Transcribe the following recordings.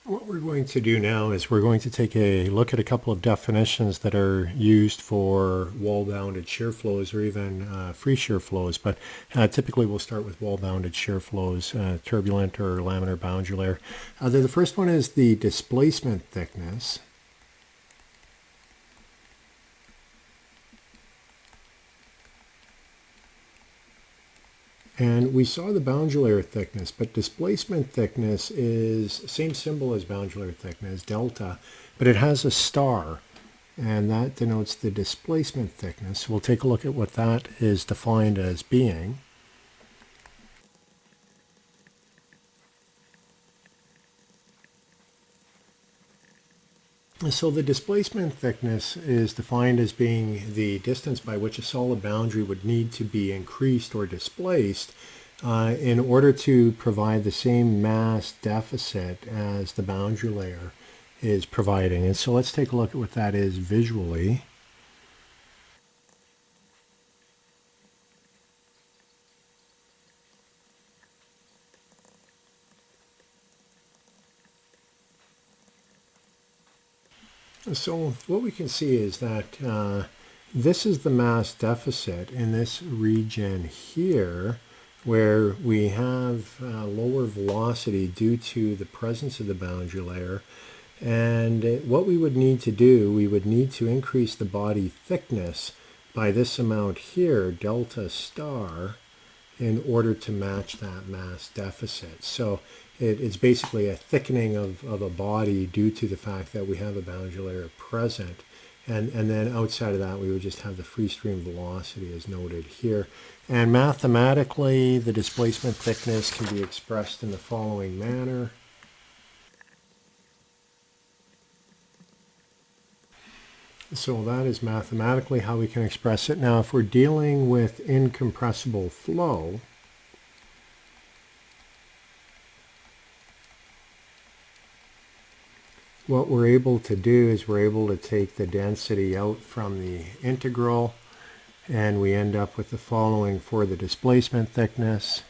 What we're going to do now is we're going to take a look at a couple of definitions that are used for wall-bounded shear flows or even free shear flows, but typically we'll start with wall-bounded shear flows, turbulent or laminar boundary layer. The first one is the displacement thickness. And we saw the boundary layer thickness, but displacement thickness is same symbol as boundary layer thickness, delta, but it has a star, and that denotes the displacement thickness. So we'll take a look at what that is defined as being. So the displacement thickness is defined as being the distance by which a solid boundary would need to be increased or displaced in order to provide the same mass deficit as the boundary layer is providing. And so let's take a look at what that is visually. So what we can see is that this is the mass deficit in this region here, where we have lower velocity due to the presence of the boundary layer. And what we would need to do, we would need to increase the body thickness by this amount here, delta star, in order to match that mass deficit. So it's basically a thickening of a body due to the fact that we have a boundary layer present. And then outside of that, we would just have the free stream velocity as noted here. And mathematically, the displacement thickness can be expressed in the following manner. So that is mathematically how we can express it. Now, if we're dealing with incompressible flow, what we're able to do is we're able to take the density out from the integral, and we end up with the following for the displacement thickness.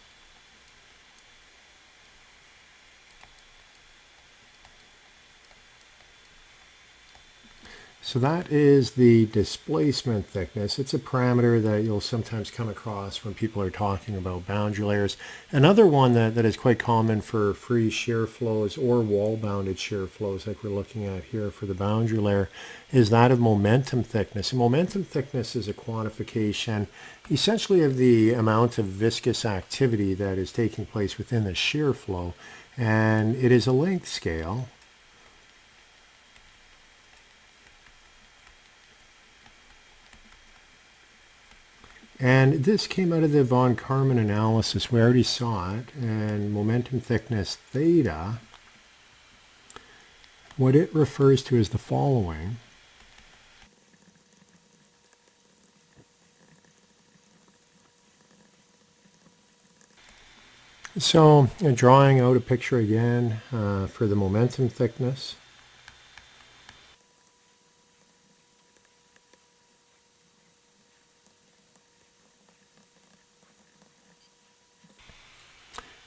So that is the displacement thickness. It's a parameter that you'll sometimes come across when people are talking about boundary layers. Another one that is quite common for free shear flows or wall-bounded shear flows, like we're looking at here for the boundary layer, is that of momentum thickness. And momentum thickness is a quantification essentially of the amount of viscous activity that is taking place within the shear flow. And it is a length scale. And this came out of the von Karman analysis. We already saw it. And momentum thickness theta, what it refers to is the following. So drawing out a picture again for the momentum thickness.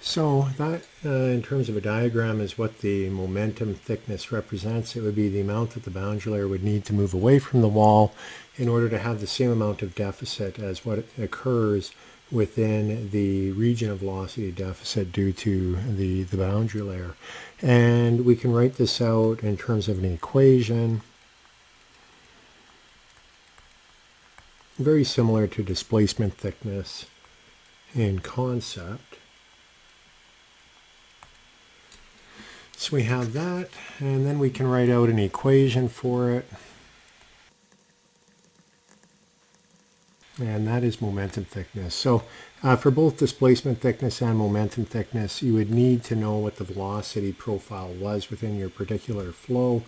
So that, in terms of a diagram, is what the momentum thickness represents. It would be the amount that the boundary layer would need to move away from the wall in order to have the same amount of deficit as what occurs within the region of velocity deficit due to the boundary layer. And we can write this out in terms of an equation, very similar to displacement thickness in concept. So we have that, and then we can write out an equation for it. And that is momentum thickness. So for both displacement thickness and momentum thickness, you would need to know what the velocity profile was within your particular flow,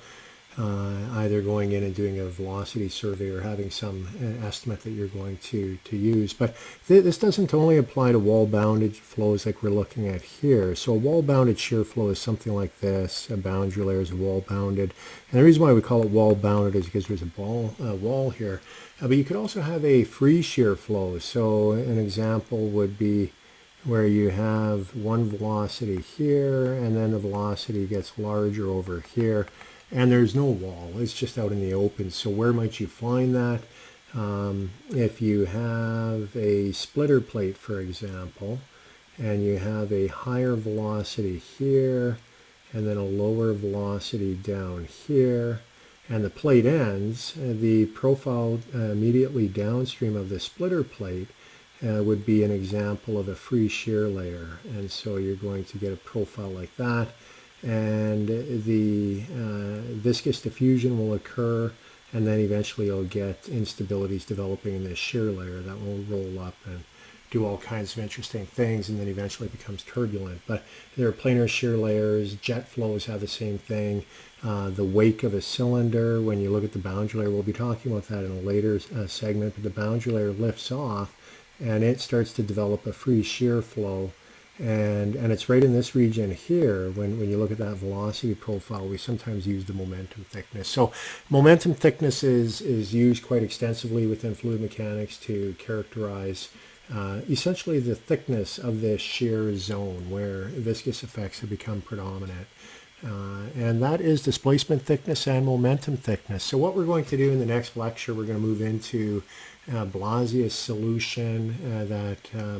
either going in and doing a velocity survey or having some estimate that you're going to use. But this doesn't only apply to wall-bounded flows like we're looking at here. So a wall-bounded shear flow is something like this. A boundary layer is wall-bounded. And the reason why we call it wall-bounded is because there's a wall here. But you could also have a free shear flow. So an example would be where you have one velocity here, and then the velocity gets larger over here, and there's no wall. It's just out in the open. So where might you find that? If you have a splitter plate, for example, and you have a higher velocity here, and then a lower velocity down here, and the plate ends, the profile immediately downstream of the splitter plate would be an example of a free shear layer. And so you're going to get a profile like that, and the viscous diffusion will occur, and then eventually you'll get instabilities developing in this shear layer that will roll up and do all kinds of interesting things, and then eventually it becomes turbulent. But there are planar shear layers. Jet flows have the same thing. The wake of a cylinder, when you look at the boundary layer, we'll be talking about that in a later segment, but the boundary layer lifts off and it starts to develop a free shear flow. And it's right in this region here, when you look at that velocity profile, we sometimes use the momentum thickness. So momentum thickness is used quite extensively within fluid mechanics to characterize essentially the thickness of this shear zone where viscous effects have become predominant. And that is displacement thickness and momentum thickness. So what we're going to do in the next lecture, we're going to move into Blasius' solution.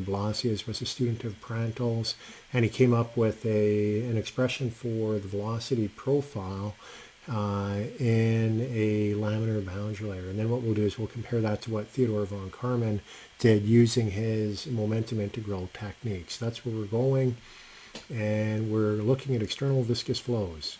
Blasius was a student of Prandtl's, and he came up with an expression for the velocity profile in a laminar boundary layer. And then what we'll do is we'll compare that to what Theodore von Karman did using his momentum integral techniques. That's where we're going, and we're looking at external viscous flows.